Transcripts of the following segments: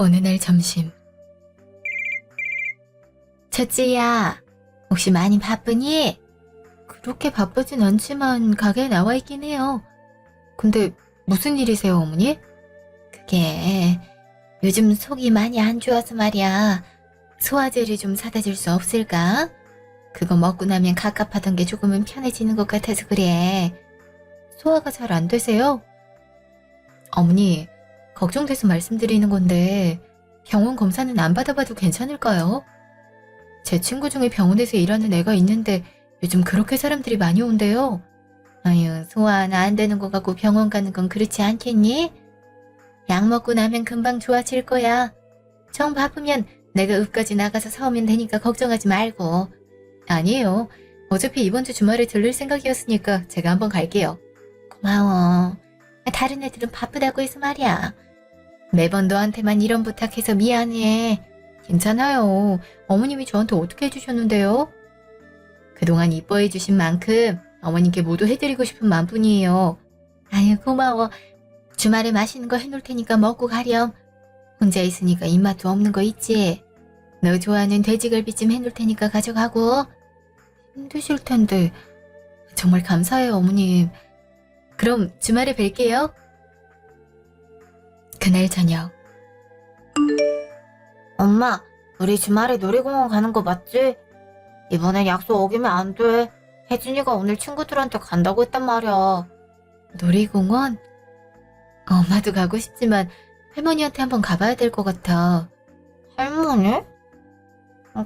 어느 날 점심. 첫째야, 혹시 많이 바쁘니? 그렇게 바쁘진 않지만 가게에 나와 있긴 해요. 근데 무슨 일이세요, 어머니? 그게 요즘 속이 많이 안 좋아서 말이야. 소화제를 좀 사다 줄 수 없을까? 그거 먹고 나면 갑갑하던 게 조금은 편해지는 것 같아서 그래. 소화가 잘 안 되세요? 어머니, 걱정돼서 말씀드리는 건데 병원 검사는 안 받아봐도 괜찮을까요? 제 친구 중에 병원에서 일하는 애가 있는데 요즘 그렇게 사람들이 많이 온대요. 아유, 소화 하나 안 되는 거 갖고 병원 가는 건 그렇지 않겠니? 약 먹고 나면 금방 좋아질 거야. 정 바쁘면 내가 읍까지 나가서 사오면 되니까 걱정하지 말고. 아니에요. 어차피 이번 주 주말에 들릴 생각이었으니까 제가 한번 갈게요. 고마워. 다른 애들은 바쁘다고 해서 말이야. 매번 너한테만 이런 부탁해서 미안해. 괜찮아요. 어머님이 저한테 어떻게 해주셨는데요? 그동안 이뻐해 주신 만큼 어머님께 모두 해드리고 싶은 마음뿐이에요. 아유, 고마워. 주말에 맛있는 거 해놓을 테니까 먹고 가렴. 혼자 있으니까 입맛도 없는 거 있지? 너 좋아하는 돼지갈비찜 해놓을 테니까 가져가고. 힘드실 텐데. 정말 감사해요, 어머님. 그럼 주말에 뵐게요. 그날 저녁. 엄마, 우리 주말에 놀이공원 가는 거 맞지? 이번엔 약속 어기면 안 돼. 혜진이가 오늘 친구들한테 간다고 했단 말이야. 놀이공원? 엄마도 가고 싶지만 할머니한테 한번 가봐야 될 것 같아. 할머니?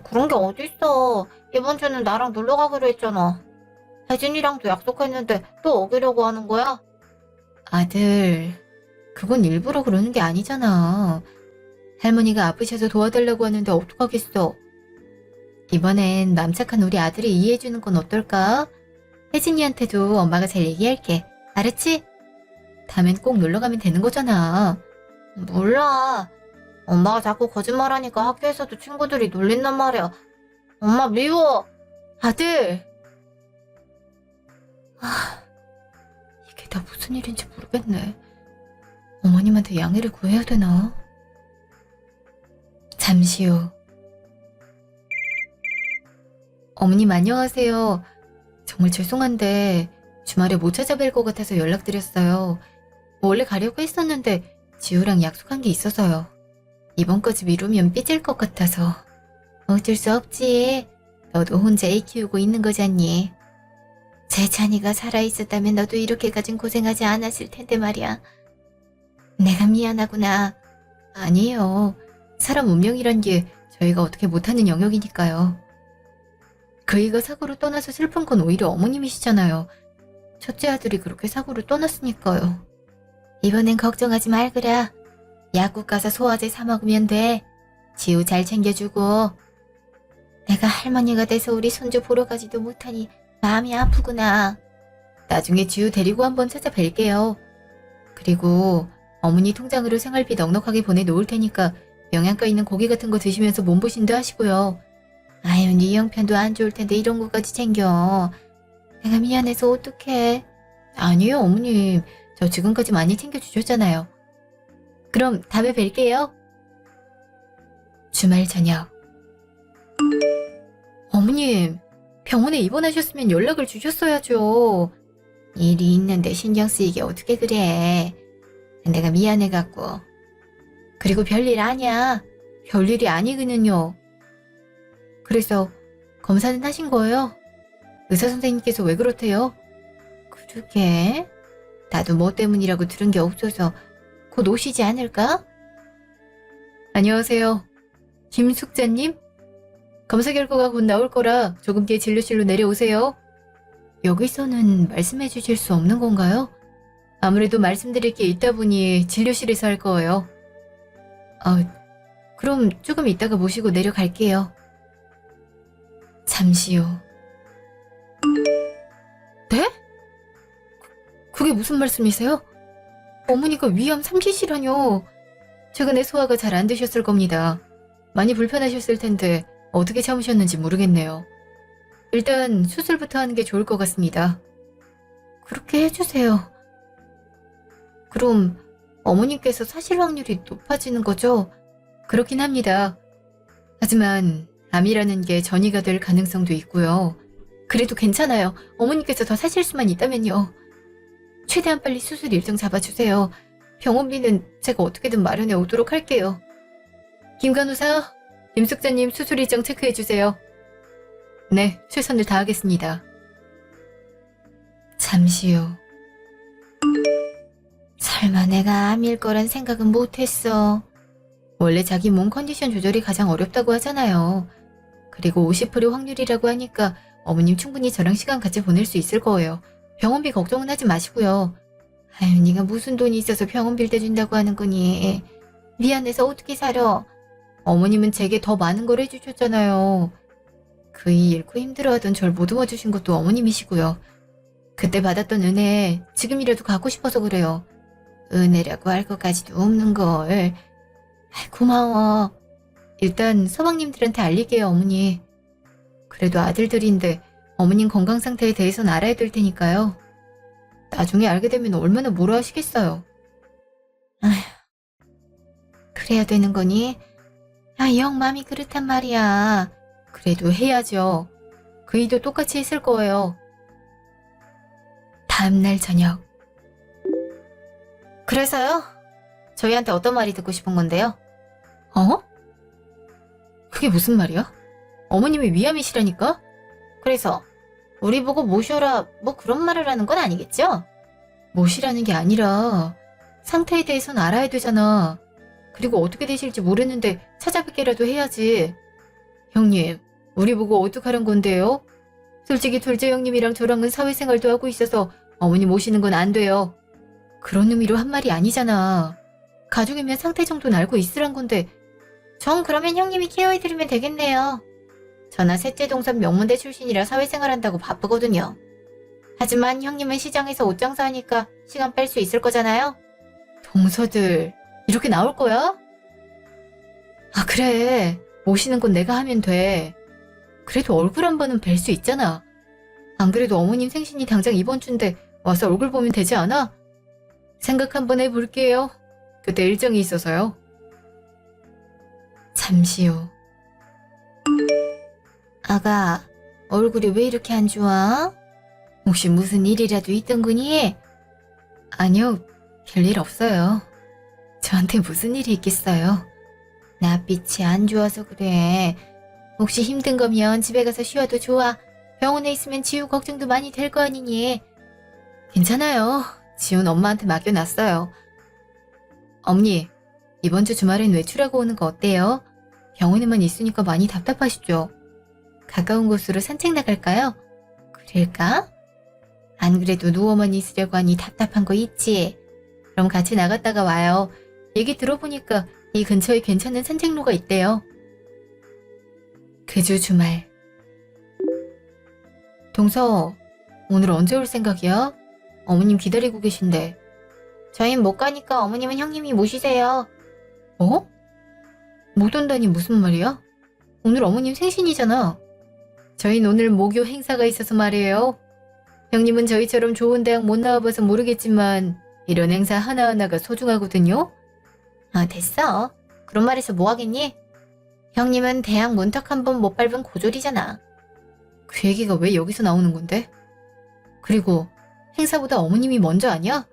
그런 게 어딨어. 이번 주는 나랑 놀러 가기로 했잖아. 혜진이랑도 약속했는데 또 어기려고 하는 거야? 아들, 그건 일부러 그러는 게 아니잖아. 할머니가 아프셔서 도와달라고 하는데 어떡하겠어. 이번엔 맘 착한 우리 아들이 이해해주는 건 어떨까? 혜진이한테도 엄마가 잘 얘기할게. 알았지? 다음엔 꼭 놀러가면 되는 거잖아. 몰라. 엄마가 자꾸 거짓말하니까 학교에서도 친구들이 놀린단 말이야. 엄마 미워. 아들! 이게 다 무슨 일인지 모르겠네. 어머님한테 양해를 구해야 되나? 잠시 후. 어머님 안녕하세요. 정말 죄송한데 주말에 못 찾아뵐 것 같아서 연락드렸어요. 원래 가려고 했었는데 지우랑 약속한 게 있어서요. 이번까지 미루면 삐질 것 같아서. 어쩔 수 없지. 너도 혼자 애 키우고 있는 거잖니. 재찬이가 살아있었다면 너도 이렇게까진 고생하지 않았을 텐데 말이야. 내가 미안하구나. 아니에요. 사람 운명이란 게 저희가 어떻게 못하는 영역이니까요. 그이가 사고로 떠나서 슬픈 건 오히려 어머님이시잖아요. 첫째 아들이 그렇게 사고로 떠났으니까요. 이번엔 걱정하지 말거라. 약국 가서 소화제 사 먹으면 돼. 지우 잘 챙겨주고. 내가 할머니가 돼서 우리 손주 보러 가지도 못하니 마음이 아프구나. 나중에 지우 데리고 한번 찾아뵐게요. 그리고 어머니 통장으로 생활비 넉넉하게 보내놓을 테니까 영양가 있는 고기 같은 거 드시면서 몸보신도 하시고요. 아유, 네 형편도 안 좋을 텐데 이런 거까지 챙겨. 내가 미안해서 어떡해. 아니에요, 어머님. 저 지금까지 많이 챙겨주셨잖아요. 그럼 다음에 뵐게요. 주말 저녁. 어머님, 병원에 입원하셨으면 연락을 주셨어야죠. 일이 있는데 신경 쓰이게 어떻게 그래. 내가 미안해갖고. 그리고 별일 아니야. 별일이 아니거든요. 그래서 검사는 하신 거예요? 의사 선생님께서 왜 그렇대요? 그러게. 나도 뭐 때문이라고 들은 게 없어서 곧 오시지 않을까? 안녕하세요. 김숙자님? 검사 결과가 곧 나올 거라 조금 뒤에 진료실로 내려오세요. 여기서는 말씀해 주실 수 없는 건가요? 아무래도 말씀드릴 게 있다 보니 진료실에서 할 거예요. 그럼 조금 이따가 모시고 내려갈게요. 잠시 후. 네? 그게 무슨 말씀이세요? 어머니가 위암 3기시라뇨. 최근에 소화가 잘 안 되셨을 겁니다. 많이 불편하셨을 텐데 어떻게 참으셨는지 모르겠네요. 일단 수술부터 하는 게 좋을 것 같습니다. 그렇게 해주세요. 그럼 어머님께서 사실 확률이 높아지는 거죠? 그렇긴 합니다. 하지만 암이라는 게 전이가 될 가능성도 있고요. 그래도 괜찮아요. 어머니께서 더 사실 수만 있다면요. 최대한 빨리 수술 일정 잡아주세요. 병원비는 제가 어떻게든 마련해 오도록 할게요. 김 간호사, 임숙자님 수술 일정 체크해주세요. 네, 최선을 다하겠습니다. 잠시 후. 설마 내가 암일 거란 생각은 못했어. 원래 자기 몸 컨디션 조절이 가장 어렵다고 하잖아요. 그리고 50% 확률이라고 하니까 어머님 충분히 저랑 시간 같이 보낼 수 있을 거예요. 병원비 걱정은 하지 마시고요. 아유, 네가 무슨 돈이 있어서 병원비를 대준다고 하는 거니. 미안해서 어떻게 살아. 어머님은 제게 더 많은 걸 해주셨잖아요. 그 일 잃고 힘들어하던 절 보듬어 주신 것도 어머님이시고요. 그때 받았던 은혜 지금이라도 갖고 싶어서 그래요. 은혜라고 할 것까지도 없는 걸. 고마워. 일단 서방님들한테 알릴게요, 어머니. 그래도 아들들인데 어머님 건강 상태에 대해선 알아야 될 테니까요. 나중에 알게 되면 얼마나 뭐라 하시겠어요. 아휴, 그래야 되는 거니? 영 맘이 그렇단 말이야. 그래도 해야죠. 그 일도 똑같이 했을 거예요. 다음날 저녁. 그래서요? 저희한테 어떤 말이 듣고 싶은 건데요? 그게 무슨 말이야? 어머님이 위암이시라니까? 그래서 우리 보고 모셔라 뭐 그런 말을 하는 건 아니겠죠? 모시라는 게 아니라 상태에 대해서는 알아야 되잖아. 그리고 어떻게 되실지 모르는데 찾아뵙기라도 해야지. 형님, 우리 보고 어떡하란 건데요? 솔직히 둘째 형님이랑 저랑은 사회생활도 하고 있어서 어머니 모시는 건 안 돼요. 그런 의미로 한 말이 아니잖아. 가족이면 상태 정도는 알고 있으란 건데. 전 그러면 형님이 케어해드리면 되겠네요. 저나 셋째 동생 명문대 출신이라 사회생활한다고 바쁘거든요. 하지만 형님은 시장에서 옷 장사하니까 시간 뺄 수 있을 거잖아요? 동서들 이렇게 나올 거야? 아, 그래. 모시는 건 내가 하면 돼. 그래도 얼굴 한 번은 뵐 수 있잖아. 안 그래도 어머님 생신이 당장 이번 주인데 와서 얼굴 보면 되지 않아? 생각 한번 해볼게요. 그때 일정이 있어서요. 잠시 후. 아가, 얼굴이 왜 이렇게 안 좋아? 혹시 무슨 일이라도 있던 거니? 아니요, 별일 없어요. 저한테 무슨 일이 있겠어요. 낯빛이 안 좋아서 그래. 혹시 힘든 거면 집에 가서 쉬어도 좋아. 병원에 있으면 지우 걱정도 많이 될 거 아니니. 괜찮아요. 지훈 엄마한테 맡겨놨어요. 어머니, 이번 주 주말엔 외출하고 오는 거 어때요? 병원에만 있으니까 많이 답답하시죠? 가까운 곳으로 산책 나갈까요? 그럴까? 안 그래도 누워만 있으려고 하니 답답한 거 있지? 그럼 같이 나갔다가 와요. 얘기 들어보니까 이 근처에 괜찮은 산책로가 있대요. 그 주 주말. 동서, 오늘 언제 올 생각이야? 어머님 기다리고 계신데. 저흰 못 가니까 어머님은 형님이 모시세요. 어? 못 온다니 무슨 말이야? 오늘 어머님 생신이잖아. 저흰 오늘 모교 행사가 있어서 말이에요. 형님은 저희처럼 좋은 대학 못 나와봐서 모르겠지만 이런 행사 하나하나가 소중하거든요. 아, 됐어. 그런 말해서 뭐 하겠니? 형님은 대학 문턱 한 번 못 밟은 고졸이잖아. 그 얘기가 왜 여기서 나오는 건데? 그리고 행사보다 어머님이 먼저 아니야?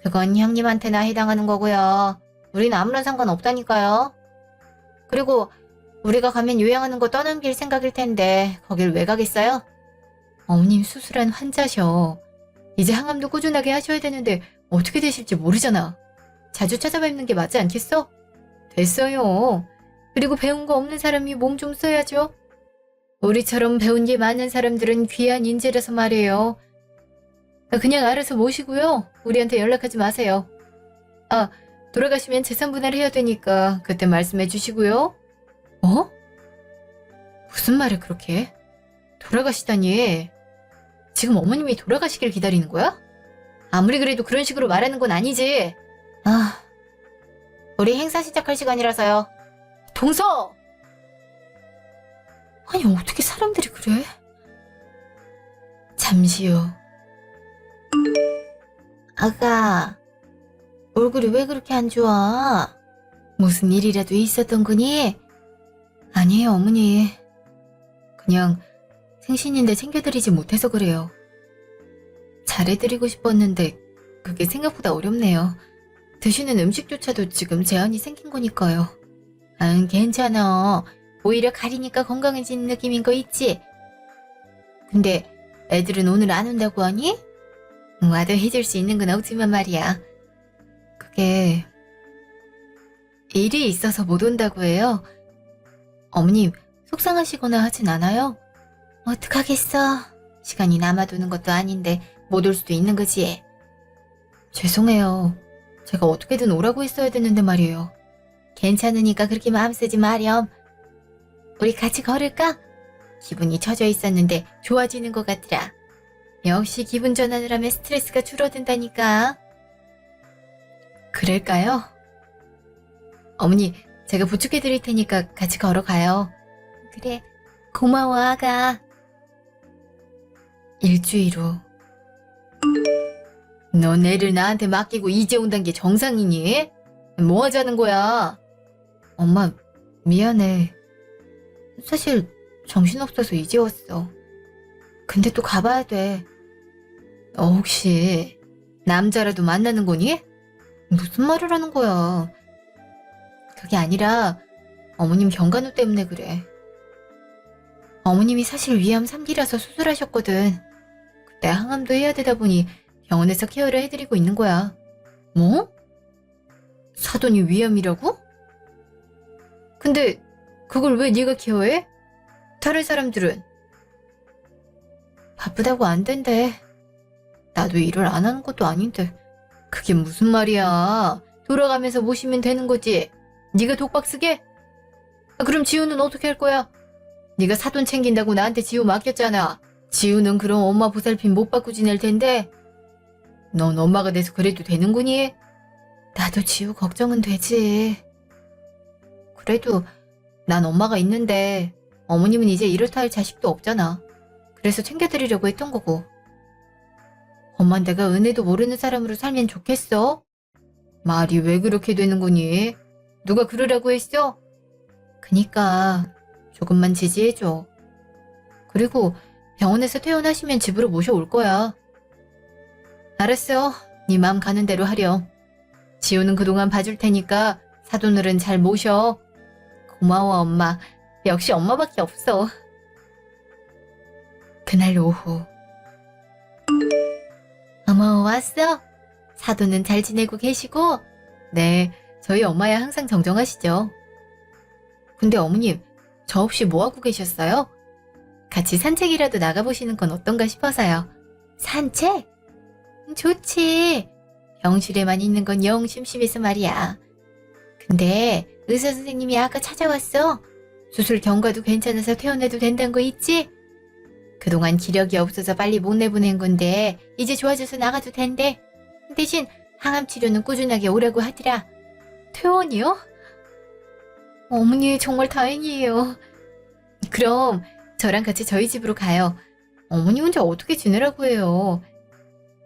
그건 형님한테나 해당하는 거고요. 우린 아무런 상관 없다니까요. 그리고 우리가 가면 요양하는 거 떠넘길 생각일 텐데 거길 왜 가겠어요? 어머님 수술한 환자셔. 이제 항암도 꾸준하게 하셔야 되는데 어떻게 되실지 모르잖아. 자주 찾아뵙는 게 맞지 않겠어? 됐어요. 그리고 배운 거 없는 사람이 몸 좀 써야죠. 우리처럼 배운 게 많은 사람들은 귀한 인재라서 말이에요. 그냥 알아서 모시고요. 우리한테 연락하지 마세요. 아, 돌아가시면 재산 분할해야 되니까 그때 말씀해 주시고요. 어? 무슨 말을 그렇게 해? 돌아가시다니. 지금 어머님이 돌아가시길 기다리는 거야? 아무리 그래도 그런 식으로 말하는 건 아니지. 아, 우리 행사 시작할 시간이라서요. 동서! 아니, 어떻게 사람들이 그래? 잠시 후. 아가, 얼굴이 왜 그렇게 안 좋아? 무슨 일이라도 있었던 거니? 아니에요, 어머니. 그냥 생신인데 챙겨드리지 못해서 그래요. 잘해드리고 싶었는데 그게 생각보다 어렵네요. 드시는 음식조차도 지금 제한이 생긴 거니까요. 괜찮아. 오히려 가리니까 건강해지는 느낌인 거 있지? 근데 애들은 오늘 안 온다고 하니? 와도 해줄 수 있는 건 없지만 말이야. 그게 일이 있어서 못 온다고 해요. 어머님 속상하시거나 하진 않아요? 어떡하겠어. 시간이 남아도는 것도 아닌데 못 올 수도 있는 거지. 죄송해요. 제가 어떻게든 오라고 했어야 됐는데 말이에요. 괜찮으니까 그렇게 마음 쓰지 마렴. 우리 같이 걸을까? 기분이 처져 있었는데 좋아지는 것 같더라. 역시 기분 전환을 하면 스트레스가 줄어든다니까. 그럴까요? 어머니, 제가 부축해 드릴 테니까 같이 걸어가요. 그래, 고마워 아가. 일주일 후. 넌 애를 나한테 맡기고 이제 온단 게 정상이니? 뭐 하자는 거야? 엄마, 미안해. 사실 정신없어서 이제 왔어. 근데 또 가봐야 돼. 너 혹시 남자라도 만나는 거니? 무슨 말을 하는 거야? 그게 아니라 어머님 경간호 때문에 그래. 어머님이 사실 위암 3기라서 수술하셨거든. 그때 항암도 해야 되다 보니 병원에서 케어를 해드리고 있는 거야. 뭐? 사돈이 위암이라고? 근데 그걸 왜 네가 케어해? 다른 사람들은? 바쁘다고 안 된대. 나도 일을 안 하는 것도 아닌데 그게 무슨 말이야. 돌아가면서 모시면 되는 거지. 네가 독박 쓰게? 그럼 지우는 어떻게 할 거야? 네가 사돈 챙긴다고 나한테 지우 맡겼잖아. 지우는 그럼 엄마 보살핌 못 받고 지낼 텐데 넌 엄마가 돼서 그래도 되는 거니? 나도 지우 걱정은 되지. 그래도 난 엄마가 있는데 어머님은 이제 이렇다 할 자식도 없잖아. 그래서 챙겨드리려고 했던 거고. 엄만 내가 은혜도 모르는 사람으로 살면 좋겠어? 말이 왜 그렇게 되는 거니? 누가 그러라고 했어? 그니까 조금만 지지해줘. 그리고 병원에서 퇴원하시면 집으로 모셔올 거야. 알았어. 네 마음 가는 대로 하렴. 지우는 그동안 봐줄 테니까 사돈들은 잘 모셔. 고마워 엄마. 역시 엄마밖에 없어. 그날 오후. 어머 왔어? 사돈은 잘 지내고 계시고? 네, 저희 엄마야 항상 정정하시죠. 근데 어머님, 저 없이 뭐하고 계셨어요? 같이 산책이라도 나가보시는 건 어떤가 싶어서요. 산책? 좋지. 병실에만 있는 건 영 심심해서 말이야. 근데 의사 선생님이 아까 찾아왔어. 수술 경과도 괜찮아서 퇴원해도 된다는 거 있지? 그동안 기력이 없어서 빨리 못 내보낸 건데 이제 좋아져서 나가도 된대. 대신 항암 치료는 꾸준하게 오라고 하더라. 퇴원이요? 어머니 정말 다행이에요. 그럼 저랑 같이 저희 집으로 가요. 어머니 혼자 어떻게 지내라고 해요.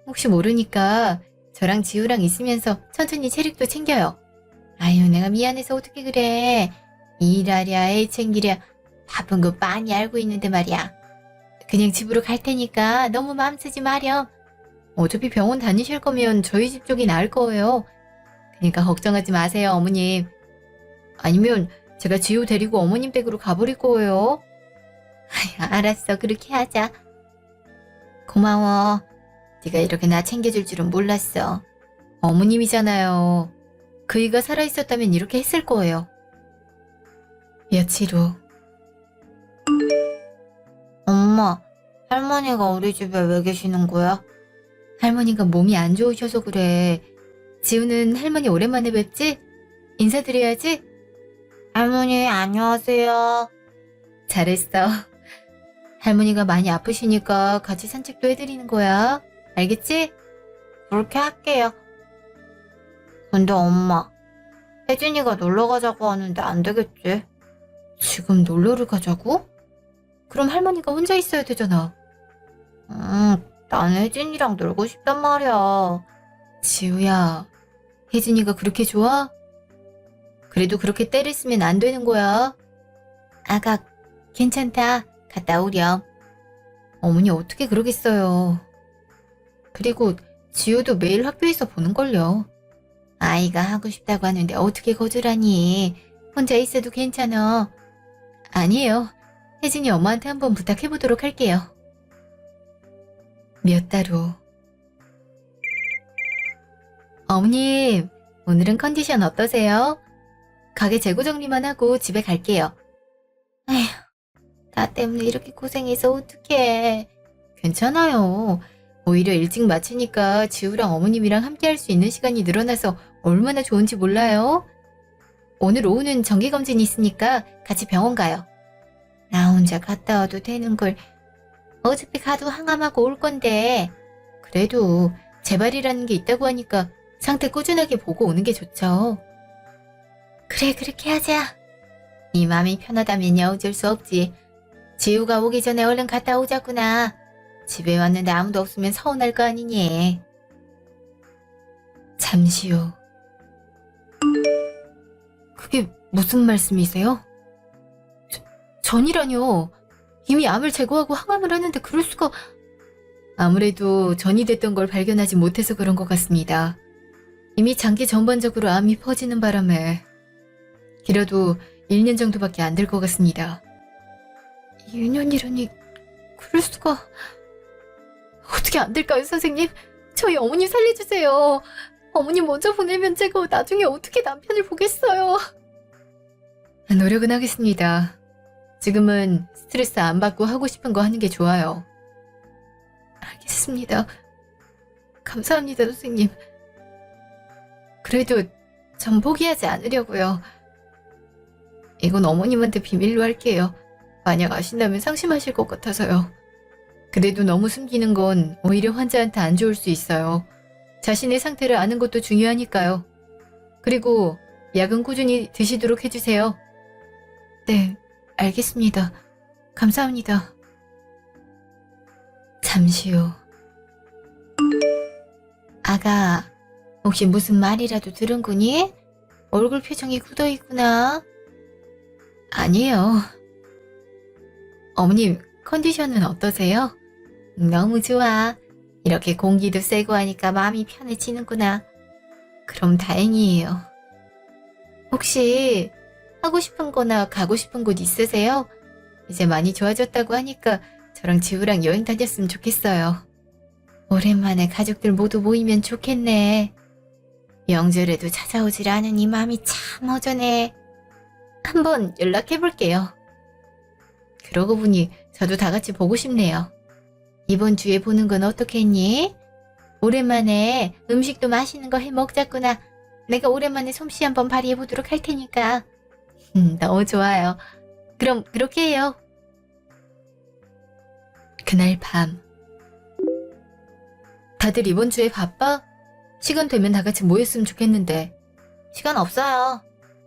혹시 모르니까 저랑 지우랑 있으면서 천천히 체력도 챙겨요. 아유 내가 미안해서 어떻게 그래. 일하랴 애 챙기랴 바쁜 거 많이 알고 있는데 말이야. 그냥 집으로 갈 테니까 너무 마음 쓰지 마렴. 어차피 병원 다니실 거면 저희 집 쪽이 나을 거예요. 그러니까 걱정하지 마세요 어머님. 아니면 제가 지우 데리고 어머님 댁으로 가버릴 거예요. 알았어 그렇게 하자. 고마워. 네가 이렇게 나 챙겨줄 줄은 몰랐어. 어머님이잖아요. 그이가 살아있었다면 이렇게 했을 거예요. 며칠 후. 엄마, 할머니가 우리 집에 왜 계시는 거야? 할머니가 몸이 안 좋으셔서 그래. 지우는 할머니 오랜만에 뵙지? 인사드려야지. 할머니 안녕하세요. 잘했어. 할머니가 많이 아프시니까 같이 산책도 해드리는 거야. 알겠지? 그렇게 할게요. 근데 엄마, 혜진이가 놀러 가자고 하는데 안 되겠지? 지금 놀러를 가자고? 그럼 할머니가 혼자 있어야 되잖아. 난 혜진이랑 놀고 싶단 말이야. 지우야, 혜진이가 그렇게 좋아? 그래도 그렇게 때를 쓰면 안 되는 거야. 아가, 괜찮다. 갔다 오렴. 어머니 어떻게 그러겠어요. 그리고 지우도 매일 학교에서 보는걸요. 아이가 하고 싶다고 하는데 어떻게 거절하니? 혼자 있어도 괜찮아. 아니에요. 혜진이 엄마한테 한번 부탁해보도록 할게요. 몇 달 후. 어머님, 오늘은 컨디션 어떠세요? 가게 재고 정리만 하고 집에 갈게요. 에휴, 나 때문에 이렇게 고생해서 어떡해. 괜찮아요. 오히려 일찍 마치니까 지우랑 어머님이랑 함께 할 수 있는 시간이 늘어나서 얼마나 좋은지 몰라요? 오늘 오후는 정기검진이 있으니까 같이 병원 가요. 나 혼자 갔다 와도 되는 걸. 어차피 가도 항암하고 올 건데. 그래도 재발이라는 게 있다고 하니까 상태 꾸준하게 보고 오는 게 좋죠. 그래, 그렇게 하자. 네 맘이 편하다면야 어쩔 수 없지. 지우가 오기 전에 얼른 갔다 오자꾸나. 집에 왔는데 아무도 없으면 서운할 거 아니니. 잠시 후. 그게 무슨 말씀이세요? 전이라뇨. 이미 암을 제거하고 항암을 하는데 그럴 수가. 아무래도 전이 됐던 걸 발견하지 못해서 그런 것 같습니다. 이미 장기 전반적으로 암이 퍼지는 바람에 길어도 1년 정도밖에 안 될 것 같습니다. 2년이라니 그럴 수가. 어떻게 안 될까요, 선생님? 저희 어머님 살려주세요. 어머님 먼저 보내면 제가 나중에 어떻게 남편을 보겠어요. 노력은 하겠습니다. 지금은 스트레스 안 받고 하고 싶은 거 하는 게 좋아요. 알겠습니다. 감사합니다, 선생님. 그래도 전 포기하지 않으려고요. 이건 어머님한테 비밀로 할게요. 만약 아신다면 상심하실 것 같아서요. 그래도 너무 숨기는 건 오히려 환자한테 안 좋을 수 있어요. 자신의 상태를 아는 것도 중요하니까요. 그리고 약은 꾸준히 드시도록 해주세요. 네, 알겠습니다. 감사합니다. 잠시 후. 아가, 혹시 무슨 말이라도 들은 거니? 얼굴 표정이 굳어있구나. 아니에요. 어머님, 컨디션은 어떠세요? 너무 좋아. 이렇게 공기도 쐬고 하니까 마음이 편해지는구나. 그럼 다행이에요. 혹시 하고 싶은 거나 가고 싶은 곳 있으세요? 이제 많이 좋아졌다고 하니까 저랑 지우랑 여행 다녔으면 좋겠어요. 오랜만에 가족들 모두 모이면 좋겠네. 명절에도 찾아오질 않으니 마음이 참 허전해. 한번 연락해볼게요. 그러고 보니 저도 다 같이 보고 싶네요. 이번 주에 보는 건 어떻겠니? 오랜만에 음식도 맛있는 거 해 먹자꾸나. 내가 오랜만에 솜씨 한번 발휘해보도록 할 테니까. 너무 좋아요. 그럼 그렇게 해요. 그날 밤. 다들 이번 주에 바빠? 시간 되면 다 같이 모였으면 좋겠는데. 시간 없어요.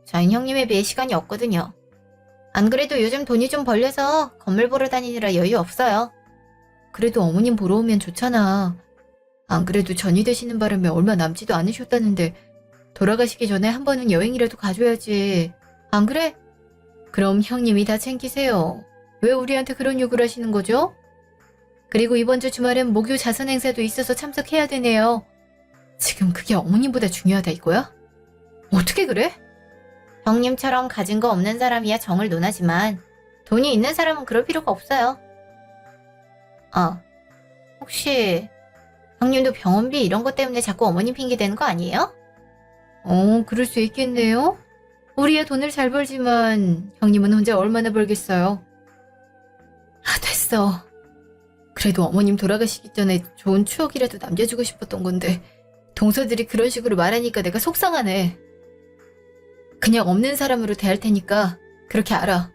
저희 형님에 비해 시간이 없거든요. 안 그래도 요즘 돈이 좀 벌려서 건물 보러 다니느라 여유 없어요. 그래도 어머님 보러 오면 좋잖아. 안 그래도 전이 되시는 바람에 얼마 남지도 않으셨다는데 돌아가시기 전에 한 번은 여행이라도 가줘야지. 안 그래? 그럼 형님이 다 챙기세요. 왜 우리한테 그런 요구를 하시는 거죠? 그리고 이번 주 주말엔 목요 자선 행사도 있어서 참석해야 되네요. 지금 그게 어머님보다 중요하다 이거야? 어떻게 그래? 형님처럼 가진 거 없는 사람이야 정을 논하지만 돈이 있는 사람은 그럴 필요가 없어요. 혹시 형님도 병원비 이런 것 때문에 자꾸 어머님 핑계 대는 거 아니에요? 그럴 수 있겠네요. 우리야 돈을 잘 벌지만 형님은 혼자 얼마나 벌겠어요. 됐어. 그래도 어머님 돌아가시기 전에 좋은 추억이라도 남겨주고 싶었던 건데 동서들이 그런 식으로 말하니까 내가 속상하네. 그냥 없는 사람으로 대할 테니까 그렇게 알아.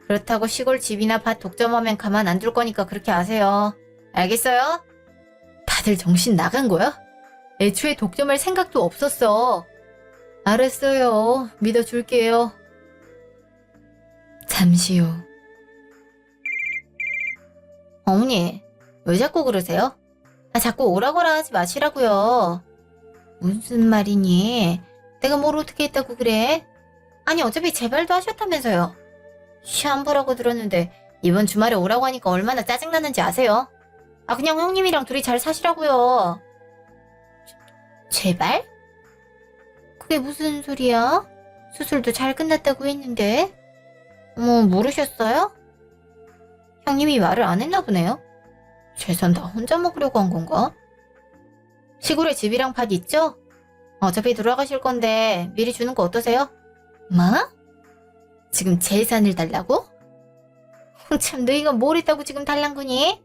그렇다고 시골 집이나 밭 독점하면 가만 안 둘 거니까 그렇게 아세요. 알겠어요? 다들 정신 나간 거야? 애초에 독점할 생각도 없었어. 알았어요. 믿어줄게요. 잠시 후. 어머니, 왜 자꾸 그러세요? 자꾸 오라고라 하지 마시라고요. 무슨 말이니? 내가 뭘 어떻게 했다고 그래? 아니 어차피 재발도 하셨다면서요. 시험 보라고 들었는데 이번 주말에 오라고 하니까 얼마나 짜증나는지 아세요? 아 그냥 형님이랑 둘이 잘 사시라고요. 재발? 그게 무슨 소리야? 수술도 잘 끝났다고 했는데. 어머 모르셨어요? 형님이 말을 안 했나 보네요. 재산 다 혼자 먹으려고 한 건가? 시골에 집이랑 밭 있죠? 어차피 돌아가실 건데 미리 주는 거 어떠세요? 뭐? 지금 재산을 달라고? 참 너희가 뭘 했다고 지금 달란 거니?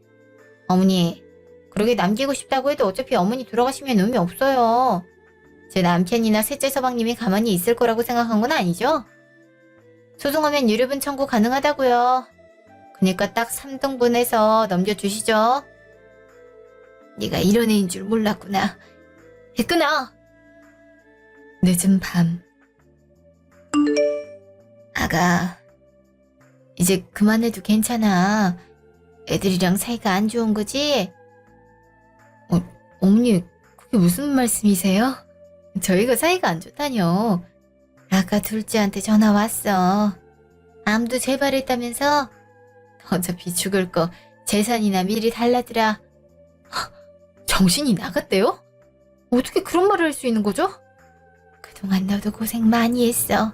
어머니 그러게 남기고 싶다고 해도 어차피 어머니 돌아가시면 의미 없어요. 제 남편이나 셋째 서방님이 가만히 있을 거라고 생각한 건 아니죠? 소송하면 유류분 청구 가능하다고요. 그니까 딱 3등분해서 넘겨주시죠. 네가 이런 애인 줄 몰랐구나. 끊어! 늦은 밤. 아가, 이제 그만해도 괜찮아. 애들이랑 사이가 안 좋은 거지? 어머니, 그게 무슨 말씀이세요? 저희가 사이가 안 좋다뇨. 아까 둘째한테 전화 왔어. 암도 재발했다면서? 어차피 죽을 거 재산이나 미리 달라더라. 정신이 나갔대요? 어떻게 그런 말을 할 수 있는 거죠? 그동안 너도 고생 많이 했어.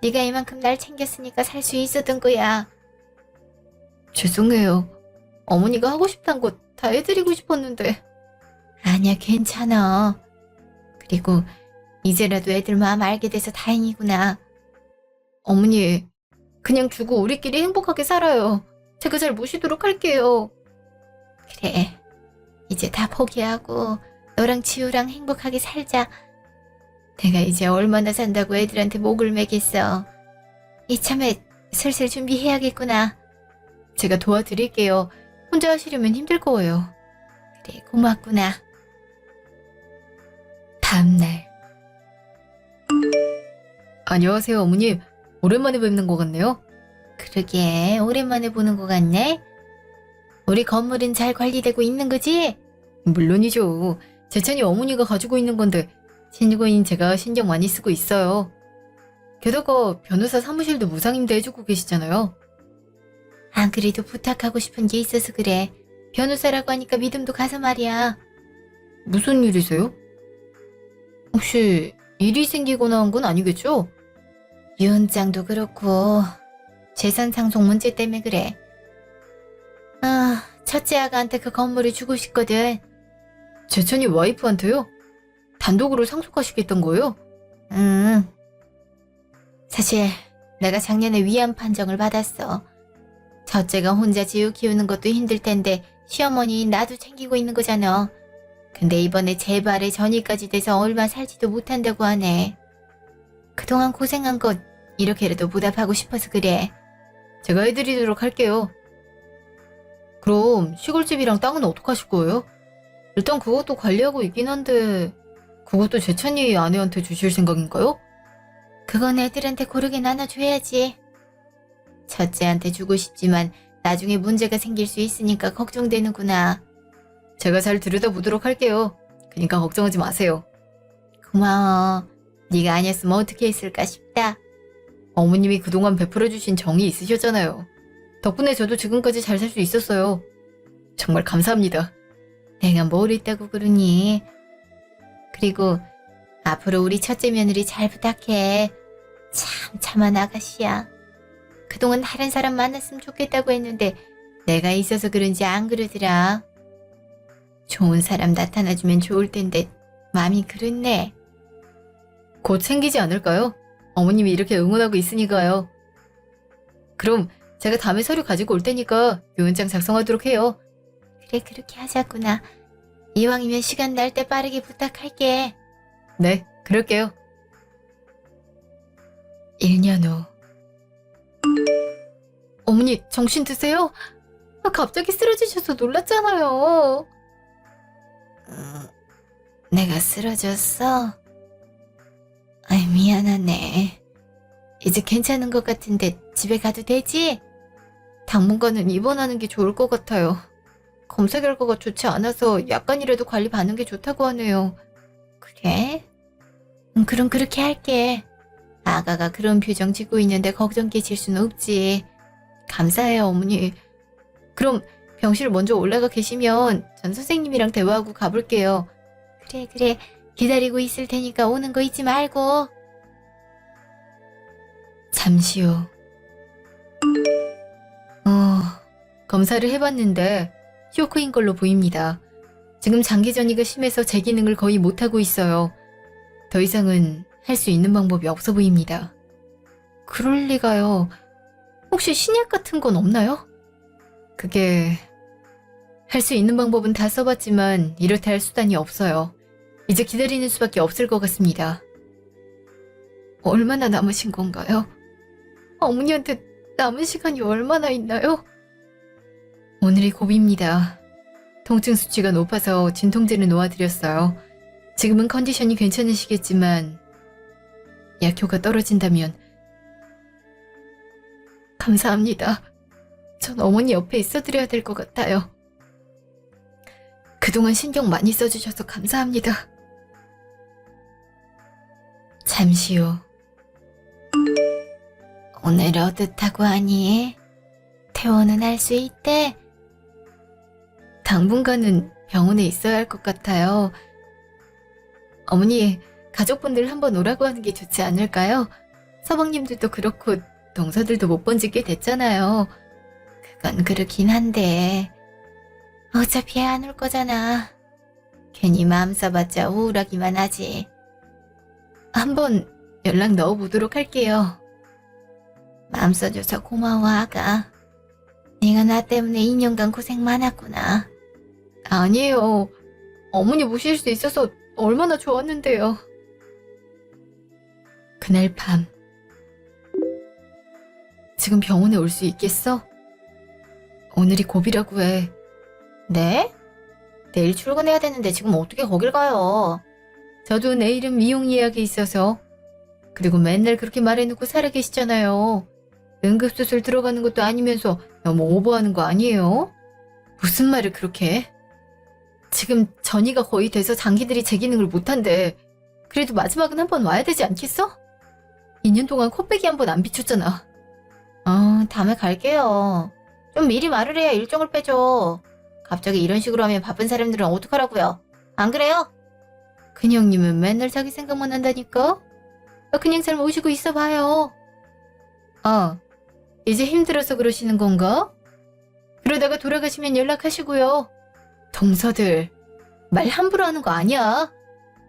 네가 이만큼 날 챙겼으니까 살 수 있었던 거야. 죄송해요. 어머니가 하고 싶단 거 다 해드리고 싶었는데. 아니야 괜찮아. 그리고 이제라도 애들 마음 알게 돼서 다행이구나. 어머니 그냥 주고 우리끼리 행복하게 살아요. 제가 잘 모시도록 할게요. 그래 이제 다 포기하고 너랑 지우랑 행복하게 살자. 내가 이제 얼마나 산다고 애들한테 목을 매겠어. 이참에 슬슬 준비해야겠구나. 제가 도와드릴게요. 혼자 하시려면 힘들 거예요. 그래 고맙구나. 다음날. 안녕하세요 어머님. 오랜만에 뵙는 것 같네요. 그러게 오랜만에 보는 것 같네. 우리 건물은 잘 관리되고 있는 거지? 물론이죠. 재천이 어머니가 가지고 있는 건데 신고인 제가 신경 많이 쓰고 있어요. 게다가 변호사 사무실도 무상임대 해주고 계시잖아요. 안 그래도 부탁하고 싶은 게 있어서 그래. 변호사라고 하니까 믿음도 가서 말이야. 무슨 일이세요? 혹시 일이 생기거나 한 건 아니겠죠? 유언장도 그렇고 재산 상속 문제 때문에 그래. 아, 첫째 아가한테 그 건물을 주고 싶거든. 재천이 와이프한테요? 단독으로 상속하시겠던 거예요? 응. 사실 내가 작년에 위암 판정을 받았어. 첫째가 혼자 지우 키우는 것도 힘들 텐데 시어머니 나도 챙기고 있는 거잖아. 근데 이번에 재발에 전이까지 돼서 얼마 살지도 못한다고 하네. 그동안 고생한 것 이렇게라도 보답하고 싶어서 그래. 제가 해드리도록 할게요. 그럼 시골집이랑 땅은 어떡하실 거예요? 일단 그것도 관리하고 있긴 한데 그것도 재찬이 아내한테 주실 생각인가요? 그건 애들한테 고르게 나눠줘야지. 첫째한테 주고 싶지만 나중에 문제가 생길 수 있으니까 걱정되는구나. 제가 잘 들여다보도록 할게요. 그러니까 걱정하지 마세요. 고마워. 네가 아니었으면 어떻게 했을까 싶다. 어머님이 그동안 베풀어주신 정이 있으셨잖아요. 덕분에 저도 지금까지 잘 살 수 있었어요. 정말 감사합니다. 내가 뭘 했다고 그러니. 그리고 앞으로 우리 첫째 며느리 잘 부탁해. 참 참한 아가씨야. 그동안 다른 사람 만났으면 좋겠다고 했는데 내가 있어서 그런지 안 그러더라. 좋은 사람 나타나주면 좋을 텐데 마음이 그렇네. 곧 생기지 않을까요? 어머님이 이렇게 응원하고 있으니까요. 그럼 제가 다음에 서류 가지고 올 테니까 유언장 작성하도록 해요. 그래 그렇게 하자꾸나. 이왕이면 시간 날 때 빠르게 부탁할게. 네, 그럴게요. 1년 후. 어머니 정신 드세요? 갑자기 쓰러지셔서 놀랐잖아요. 내가 쓰러졌어? 아이 미안하네. 이제 괜찮은 것 같은데 집에 가도 되지? 당분간은 입원하는 게 좋을 것 같아요. 검사 결과가 좋지 않아서 약간이라도 관리 받는 게 좋다고 하네요. 그래? 그럼 그렇게 할게. 아가가 그런 표정 짓고 있는데 걱정 끼칠 수는 없지. 감사해요, 어머니. 그럼 병실 먼저 올라가 계시면 전 선생님이랑 대화하고 가볼게요. 그래. 기다리고 있을 테니까 오는 거 잊지 말고. 잠시 후. 검사를 해봤는데 쇼크인 걸로 보입니다. 지금 장기전이가 심해서 제 기능을 거의 못하고 있어요. 더 이상은 할 수 있는 방법이 없어 보입니다. 그럴 리가요. 혹시 신약 같은 건 없나요? 그게... 할 수 있는 방법은 다 써봤지만 이렇다 할 수단이 없어요. 이제 기다리는 수밖에 없을 것 같습니다. 얼마나 남으신 건가요? 어머니한테 남은 시간이 얼마나 있나요? 오늘이 고비입니다. 통증 수치가 높아서 진통제를 놓아드렸어요. 지금은 컨디션이 괜찮으시겠지만 약효가 떨어진다면 감사합니다. 전 어머니 옆에 있어드려야 될 것 같아요. 그동안 신경 많이 써주셔서 감사합니다. 잠시 후. 오늘 어떻다고 하니? 퇴원은 할 수 있대? 당분간은 병원에 있어야 할 것 같아요. 어머니, 가족분들 한번 오라고 하는 게 좋지 않을까요? 서방님들도 그렇고 동서들도 못 본 지 꽤 됐잖아요. 그건 그렇긴 한데 어차피 안 올 거잖아. 괜히 마음 써봤자 우울하기만 하지. 한번 연락 넣어보도록 할게요. 마음 써줘서 고마워, 아가. 네가 나 때문에 2년간 고생 많았구나. 아니에요. 어머니 모실 수 있어서 얼마나 좋았는데요. 그날 밤. 지금 병원에 올 수 있겠어? 오늘이 고비라고 해. 네? 내일 출근해야 되는데 지금 어떻게 거길 가요? 저도 내일은 미용 예약이 있어서. 그리고 맨날 그렇게 말해놓고 살아계시잖아요. 응급수술 들어가는 것도 아니면서 너무 오버하는 거 아니에요? 무슨 말을 그렇게 해? 지금 전이가 거의 돼서 장기들이 제 기능을 못한대. 그래도 마지막은 한번 와야 되지 않겠어? 2년 동안 코빼기 한 번 안 비췄잖아. 다음에 갈게요. 좀 미리 말을 해야 일정을 빼줘. 갑자기 이런 식으로 하면 바쁜 사람들은 어떡하라고요? 안 그래요? 큰형님은 맨날 자기 생각만 한다니까? 그냥 잘 모시고 있어봐요. 이제 힘들어서 그러시는 건가? 그러다가 돌아가시면 연락하시고요. 동서들, 말 함부로 하는 거 아니야.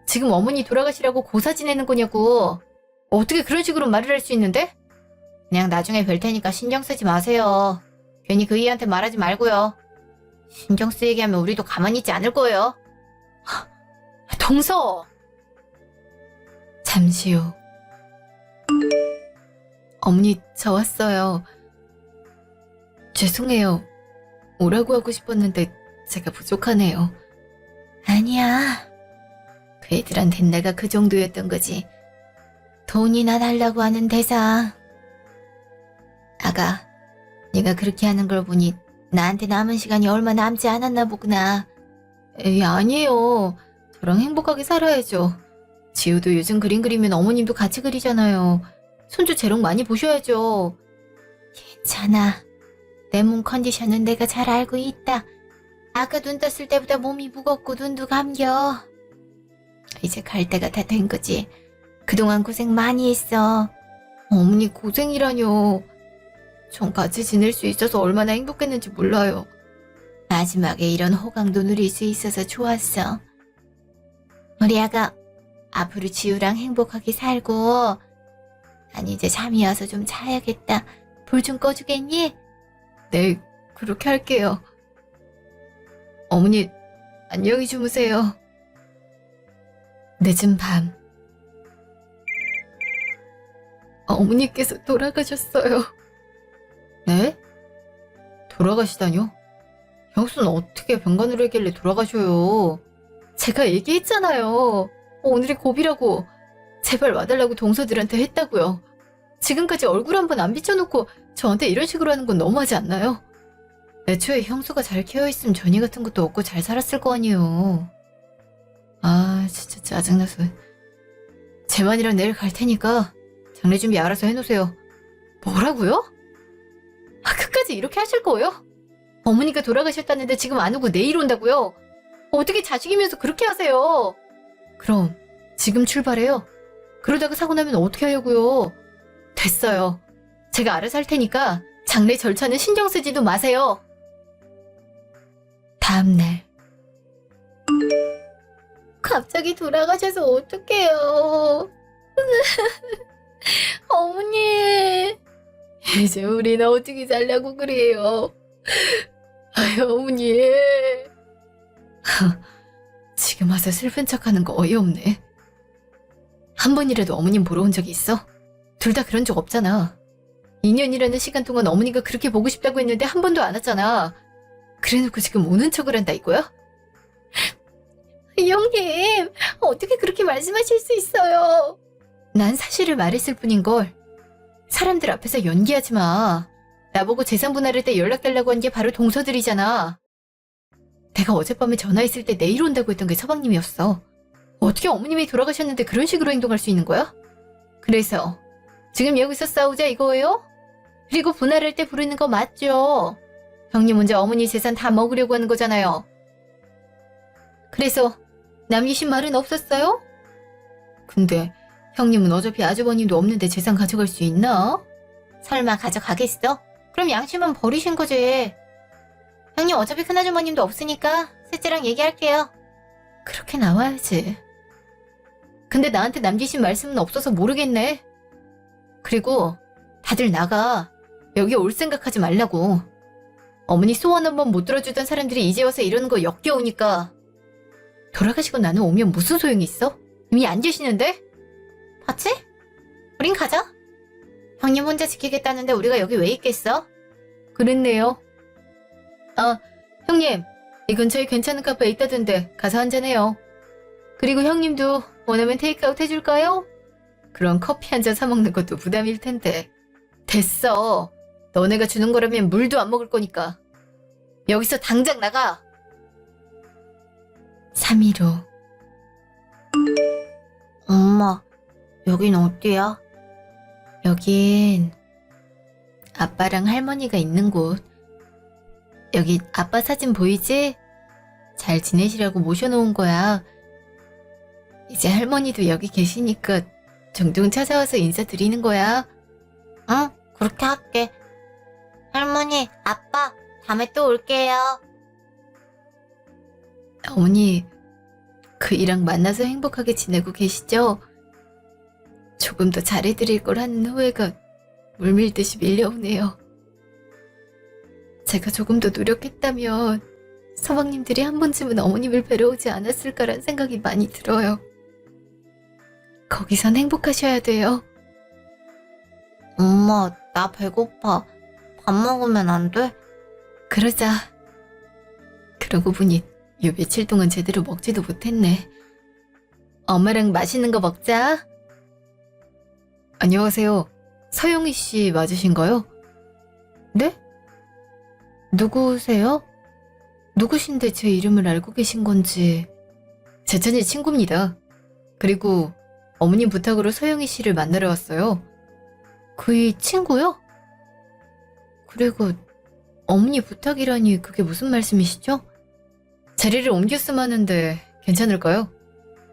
지금 어머니 돌아가시라고 고사 지내는 거냐고. 어떻게 그런 식으로 말을 할 수 있는데? 그냥 나중에 뵐 테니까 신경 쓰지 마세요. 괜히 그 이한테 말하지 말고요. 신경 쓰이게 하면 우리도 가만히 있지 않을 거예요. 동서! 잠시 후. 어머니, 저 왔어요. 죄송해요. 오라고 하고 싶었는데 제가 부족하네요. 아니야. 그 애들한텐 내가 그 정도였던 거지. 돈이나 달라고 하는 대사. 아가, 네가 그렇게 하는 걸 보니 나한테 남은 시간이 얼마 남지 않았나 보구나. 에이, 아니에요. 저랑 행복하게 살아야죠. 지우도 요즘 그림 그리면 어머님도 같이 그리잖아요. 손주 재롱 많이 보셔야죠. 괜찮아. 내 몸 컨디션은 내가 잘 알고 있다. 아까 눈 떴을 때보다 몸이 무겁고 눈도 감겨. 이제 갈 때가 다 된 거지. 그동안 고생 많이 했어. 어머니 고생이라뇨. 전 같이 지낼 수 있어서 얼마나 행복했는지 몰라요. 마지막에 이런 호강도 누릴 수 있어서 좋았어. 우리 아가 앞으로 지우랑 행복하게 살고. 난 이제 잠이 와서 좀 자야겠다. 불 좀 꺼주겠니? 네, 그렇게 할게요. 어머니, 안녕히 주무세요. 늦은 밤. 어머니께서 돌아가셨어요. 네? 돌아가시다뇨? 형수는 어떻게 병간호를 했길래 돌아가셔요? 제가 얘기했잖아요. 오늘이 고비라고. 제발 와달라고 동서들한테 했다고요. 지금까지 얼굴 한 번 안 비춰놓고 저한테 이런 식으로 하는 건 너무하지 않나요? 애초에 형수가 잘 케어했으면 전이 같은 것도 없고 잘 살았을 거 아니에요. 아, 진짜 짜증나서. 제 맘이랑 내일 갈 테니까 장례 준비 알아서 해놓으세요. 뭐라고요? 아, 끝까지 이렇게 하실 거예요? 어머니가 돌아가셨다는데 지금 안 오고 내일 온다고요? 어떻게 자식이면서 그렇게 하세요? 그럼 지금 출발해요. 그러다가 사고 나면 어떻게 하려고요? 됐어요. 제가 알아서 할 테니까 장례 절차는 신경 쓰지도 마세요. 다음날. 갑자기 돌아가셔서 어떡해요. 어머니. 이제 우리는 어떻게 살려고 그래요. 아유, 어머니. 지금 와서 슬픈 척하는 거 어이없네. 한 번이라도 어머님 보러 온 적이 있어? 둘 다 그런 적 없잖아. 2년이라는 시간 동안 어머니가 그렇게 보고 싶다고 했는데 한 번도 안 왔잖아. 그래놓고 지금 오는 척을 한다 이거야? 형님, 어떻게 그렇게 말씀하실 수 있어요? 난 사실을 말했을 뿐인걸. 사람들 앞에서 연기하지 마. 나보고 재산 분할할 때 연락달라고 한 게 바로 동서들이잖아. 내가 어젯밤에 전화했을 때 내일 온다고 했던 게 서방님이었어. 어떻게 어머님이 돌아가셨는데 그런 식으로 행동할 수 있는 거야? 그래서 지금 여기서 싸우자 이거예요? 그리고 분할할 때 부르는 거 맞죠? 형님 혼자 어머니 재산 다 먹으려고 하는 거잖아요. 그래서 남기신 말은 없었어요? 근데 형님은 어차피 아주버님도 없는데 재산 가져갈 수 있나? 설마 가져가겠어? 그럼 양심은 버리신 거지. 형님 어차피 큰아주머님도 없으니까 셋째랑 얘기할게요. 그렇게 나와야지. 근데 나한테 남기신 말씀은 없어서 모르겠네. 그리고 다들 나가. 여기 올 생각하지 말라고. 어머니 소원 한 번 못 들어주던 사람들이 이제 와서 이러는 거 역겨우니까. 돌아가시고 나는 오면 무슨 소용이 있어? 이미 안 계시는데? 봤지? 우린 가자. 형님 혼자 지키겠다는데 우리가 여기 왜 있겠어? 그랬네요. 아, 형님. 이 근처에 괜찮은 카페 있다던데 가서 한잔해요. 그리고 형님도 원하면 테이크아웃 해줄까요? 그럼 커피 한 잔 사먹는 것도 부담일 텐데. 됐어. 너네가 주는 거라면 물도 안 먹을 거니까. 여기서 당장 나가. 3일 후. 엄마, 여긴 어디야? 여긴 아빠랑 할머니가 있는 곳. 여기 아빠 사진 보이지? 잘 지내시라고 모셔놓은 거야. 이제 할머니도 여기 계시니까 종종 찾아와서 인사드리는 거야. 응, 그렇게 할게. 할머니, 아빠, 다음에 또 올게요. 어머니, 그이랑 만나서 행복하게 지내고 계시죠? 조금 더 잘해드릴 걸 하는 후회가 물밀듯이 밀려오네요. 제가 조금 더 노력했다면 서방님들이 한 번쯤은 어머님을 뵈러 오지 않았을까란 생각이 많이 들어요. 거기선 행복하셔야 돼요. 엄마, 나 배고파. 밥 먹으면 안 돼? 그러자. 그러고 보니 요 며칠 동안 제대로 먹지도 못했네. 엄마랑 맛있는 거 먹자. 안녕하세요. 서영희 씨 맞으신가요? 네? 누구세요? 누구신데 제 이름을 알고 계신 건지. 제 천지 친구입니다. 그리고 어머님 부탁으로 서영희 씨를 만나러 왔어요. 그이 친구요? 그리고 어머니 부탁이라니 그게 무슨 말씀이시죠? 자리를 옮겼으면 하는데 괜찮을까요?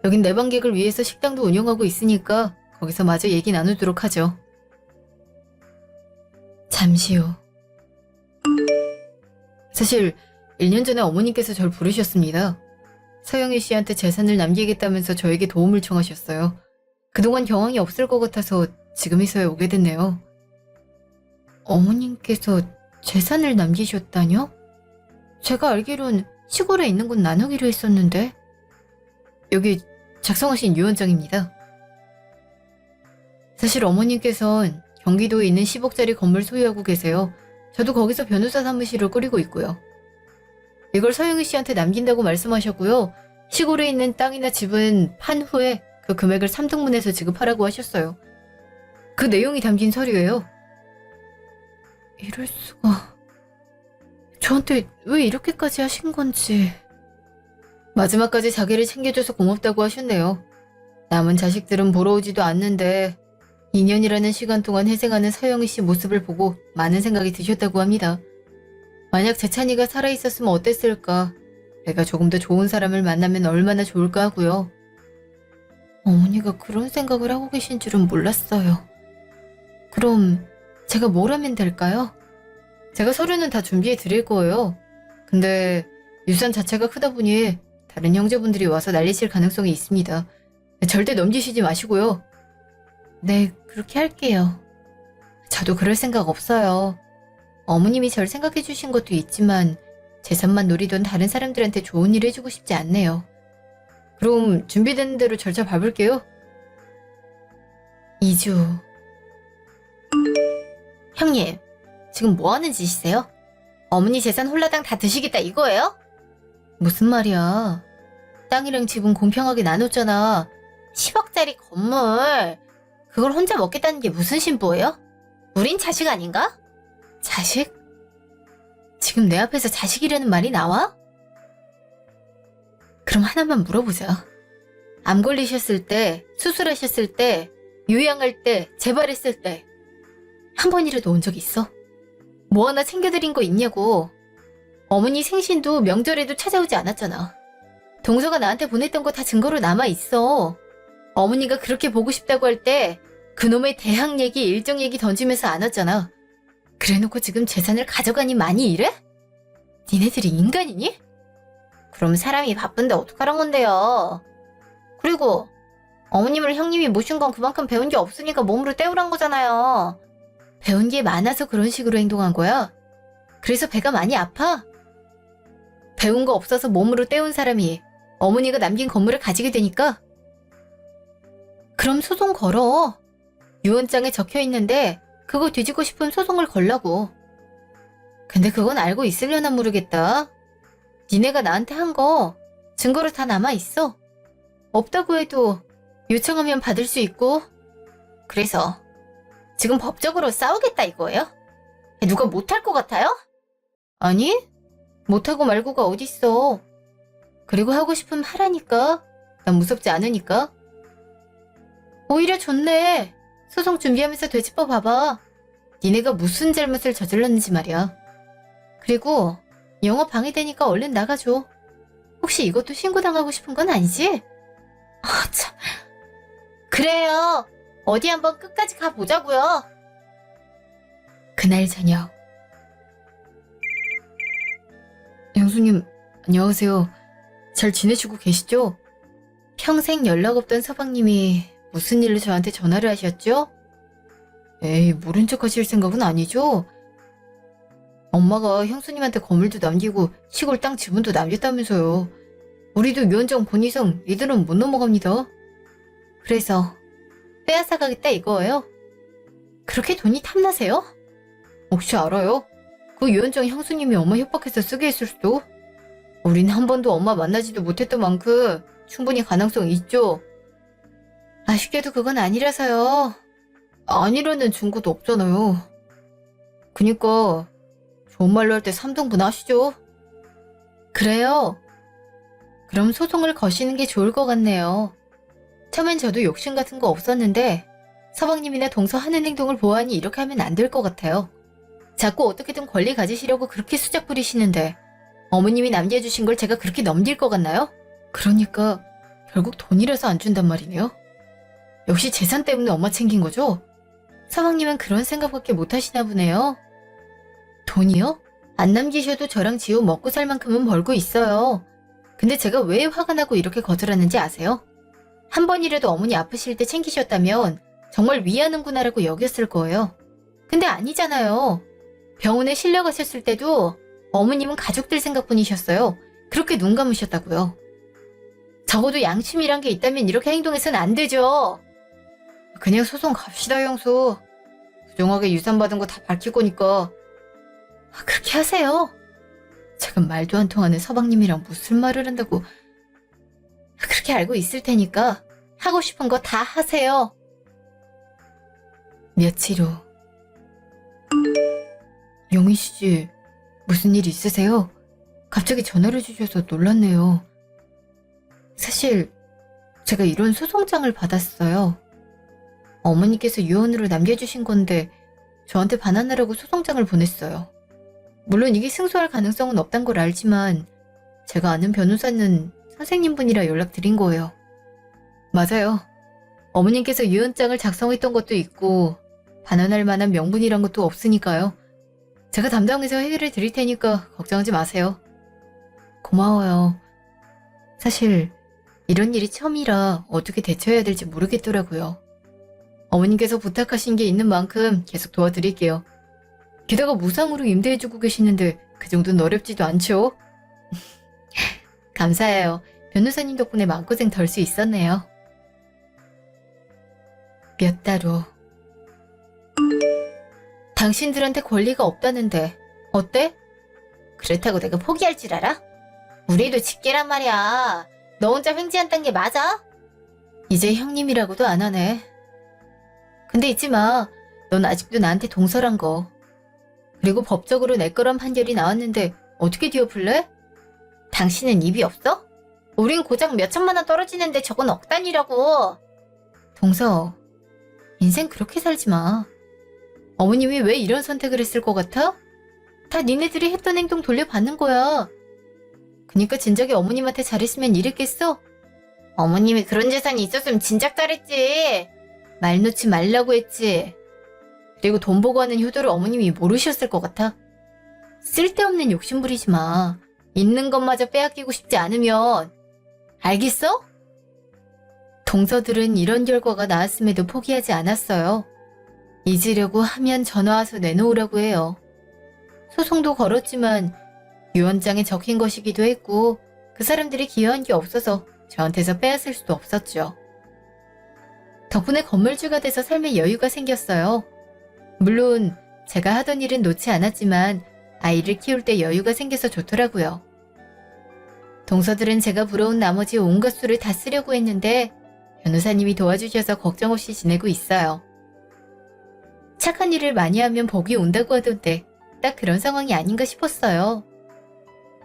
여긴 내방객을 위해서 식당도 운영하고 있으니까 거기서 마저 얘기 나누도록 하죠. 잠시 후. 사실 1년 전에 어머님께서 절 부르셨습니다. 서영희 씨한테 재산을 남기겠다면서 저에게 도움을 청하셨어요. 그동안 경황이 없을 것 같아서 지금이서야 오게 됐네요. 어머님께서 재산을 남기셨다뇨? 제가 알기론 시골에 있는 곳 나누기로 했었는데. 여기 작성하신 유언장입니다. 사실 어머님께선 경기도에 있는 10억짜리 건물 소유하고 계세요. 저도 거기서 변호사 사무실을 꾸리고 있고요. 이걸 서영희 씨한테 남긴다고 말씀하셨고요. 시골에 있는 땅이나 집은 판 후에 그 금액을 3등분해서 지급하라고 하셨어요. 그 내용이 담긴 서류예요. 이럴 수가. 저한테 왜 이렇게까지 하신 건지. 마지막까지 자기를 챙겨줘서 고맙다고 하셨네요. 남은 자식들은 보러 오지도 않는데 2년이라는 시간 동안 회생하는 서영희 씨 모습을 보고 많은 생각이 드셨다고 합니다. 만약 재찬이가 살아있었으면 어땠을까? 내가 조금 더 좋은 사람을 만나면 얼마나 좋을까 하고요. 어머니가 그런 생각을 하고 계신 줄은 몰랐어요. 그럼 제가 뭘 하면 될까요? 제가 서류는 다 준비해 드릴 거예요. 근데 유산 자체가 크다 보니 다른 형제분들이 와서 난리칠 가능성이 있습니다. 절대 넘기시지 마시고요. 네, 그렇게 할게요. 저도 그럴 생각 없어요. 어머님이 절 생각해 주신 것도 있지만 재산만 노리던 다른 사람들한테 좋은 일 해주고 싶지 않네요. 그럼 준비된 대로 절차 밟을게요. 2주. 형님, 지금 뭐 하는 짓이세요? 어머니 재산 홀라당 다 드시겠다 이거예요? 무슨 말이야. 땅이랑 집은 공평하게 나눴잖아. 10억짜리 건물. 그걸 혼자 먹겠다는 게 무슨 심보예요? 우린 자식 아닌가? 자식? 지금 내 앞에서 자식이라는 말이 나와? 그럼 하나만 물어보자. 암 걸리셨을 때, 수술하셨을 때, 요양할 때, 재발했을 때 한 번이라도 온 적 있어? 뭐 하나 챙겨드린 거 있냐고. 어머니 생신도 명절에도 찾아오지 않았잖아. 동서가 나한테 보냈던 거 다 증거로 남아있어. 어머니가 그렇게 보고 싶다고 할 때 그놈의 대학 얘기, 일정 얘기 던지면서 안 왔잖아. 그래놓고 지금 재산을 가져가니 많이 이래? 니네들이 인간이니? 그럼 사람이 바쁜데 어떡하란 건데요. 그리고 어머님을 형님이 모신 건 그만큼 배운 게 없으니까 몸으로 때우란 거잖아요. 배운 게 많아서 그런 식으로 행동한 거야? 그래서 배가 많이 아파? 배운 거 없어서 몸으로 때운 사람이 어머니가 남긴 건물을 가지게 되니까? 그럼 소송 걸어. 유언장에 적혀 있는데 그거 뒤지고 싶으면 소송을 걸라고. 근데 그건 알고 있으려나 모르겠다. 니네가 나한테 한 거 증거로 다 남아있어. 없다고 해도 요청하면 받을 수 있고. 그래서 지금 법적으로 싸우겠다 이거예요? 누가 못할 것 같아요? 아니, 못하고 말고가 어딨어. 그리고 하고 싶으면 하라니까. 난 무섭지 않으니까. 오히려 좋네. 소송 준비하면서 되짚어 봐봐. 니네가 무슨 잘못을 저질렀는지 말이야. 그리고 영업 방해되니까 얼른 나가줘. 혹시 이것도 신고당하고 싶은 건 아니지? 아, 참. 그래요. 어디 한번 끝까지 가보자고요. 그날 저녁. 영수님, 안녕하세요. 잘 지내시고 계시죠? 평생 연락 없던 서방님이 무슨 일로 저한테 전화를 하셨죠? 에이, 모른 척 하실 생각은 아니죠? 엄마가 형수님한테 건물도 남기고 시골 땅 지분도 남겼다면서요. 우리도 유언장 본 이상 이들은 못 넘어갑니다. 그래서 빼앗아가겠다 이거예요? 그렇게 돈이 탐나세요? 혹시 알아요? 그 유언장 형수님이 엄마 협박해서 쓰게 했을 수도? 우린 한 번도 엄마 만나지도 못했던 만큼 충분히 가능성 있죠? 아쉽게도 그건 아니라서요. 아니라는 증거도 없잖아요. 그니까 좋은 말로 할 때 3등분 하시죠? 그래요? 그럼 소송을 거시는 게 좋을 것 같네요. 처음엔 저도 욕심 같은 거 없었는데 서방님이나 동서 하는 행동을 보아하니 이렇게 하면 안 될 것 같아요. 자꾸 어떻게든 권리 가지시려고 그렇게 수작 부리시는데 어머님이 남겨주신 걸 제가 그렇게 넘길 것 같나요? 그러니까 결국 돈이라서 안 준단 말이네요. 역시 재산 때문에 엄마 챙긴 거죠? 서방님은 그런 생각밖에 못 하시나 보네요. 돈이요? 안 남기셔도 저랑 지호 먹고 살 만큼은 벌고 있어요. 근데 제가 왜 화가 나고 이렇게 거절하는지 아세요? 한 번이라도 어머니 아프실 때 챙기셨다면 정말 위하는구나라고 여겼을 거예요. 근데 아니잖아요. 병원에 실려가셨을 때도 어머님은 가족들 생각뿐이셨어요. 그렇게 눈 감으셨다고요. 적어도 양심이란 게 있다면 이렇게 행동해서는 안 되죠. 그냥 소송 갑시다, 형수. 부정하게 유산 받은 거 다 밝힐 거니까. 그렇게 하세요. 제가 말도 안 통하는 서방님이랑 무슨 말을 한다고. 그렇게 알고 있을 테니까 하고 싶은 거 다 하세요. 며칠 후. 영희 씨, 무슨 일 있으세요? 갑자기 전화를 주셔서 놀랐네요. 사실 제가 이런 소송장을 받았어요. 어머니께서 유언으로 남겨주신 건데 저한테 반환하라고 소송장을 보냈어요. 물론 이게 승소할 가능성은 없단 걸 알지만 제가 아는 변호사는 선생님분이라 연락드린 거예요. 맞아요. 어머님께서 유언장을 작성했던 것도 있고 반환할 만한 명분이란 것도 없으니까요. 제가 담당해서 해결해 드릴 테니까 걱정하지 마세요. 고마워요. 사실 이런 일이 처음이라 어떻게 대처해야 될지 모르겠더라고요. 어머님께서 부탁하신 게 있는 만큼 계속 도와드릴게요. 게다가 무상으로 임대해주고 계시는데 그 정도는 어렵지도 않죠? 감사해요. 변호사님 덕분에 마음고생 덜 수 있었네요. 몇 달 후. 당신들한테 권리가 없다는데 어때? 그렇다고 내가 포기할 줄 알아? 우리도 직계란 말이야. 너 혼자 횡재한단 게 맞아? 이제 형님이라고도 안 하네. 근데 잊지 마. 넌 아직도 나한테 동설한 거. 그리고 법적으로 내 거란 판결이 나왔는데 어떻게 뒤엎을래? 당신은 입이 없어? 우린 고작 몇 천만 원 떨어지는데 저건 억 단위라고. 동서, 인생 그렇게 살지 마. 어머님이 왜 이런 선택을 했을 것 같아? 다 니네들이 했던 행동 돌려받는 거야. 그니까 진작에 어머님한테 잘했으면 이랬겠어? 어머님이 그런 재산이 있었으면 진작 잘했지. 말 놓지 말라고 했지. 그리고 돈 보고 하는 효도를 어머님이 모르셨을 것 같아? 쓸데없는 욕심 부리지 마. 있는 것마저 빼앗기고 싶지 않으면. 알겠어? 동서들은 이런 결과가 나왔음에도 포기하지 않았어요. 잊으려고 하면 전화와서 내놓으라고 해요. 소송도 걸었지만 유언장에 적힌 것이기도 했고 그 사람들이 기여한 게 없어서 저한테서 빼앗을 수도 없었죠. 덕분에 건물주가 돼서 삶의 여유가 생겼어요. 물론 제가 하던 일은 놓지 않았지만 아이를 키울 때 여유가 생겨서 좋더라고요. 동서들은 제가 부러운 나머지 온갖 수를 다 쓰려고 했는데 변호사님이 도와주셔서 걱정 없이 지내고 있어요. 착한 일을 많이 하면 복이 온다고 하던데 딱 그런 상황이 아닌가 싶었어요.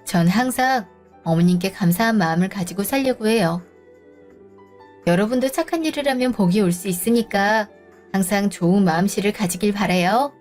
전 항상 어머님께 감사한 마음을 가지고 살려고 해요. 여러분도 착한 일을 하면 복이 올 수 있으니까 항상 좋은 마음씨를 가지길 바라요.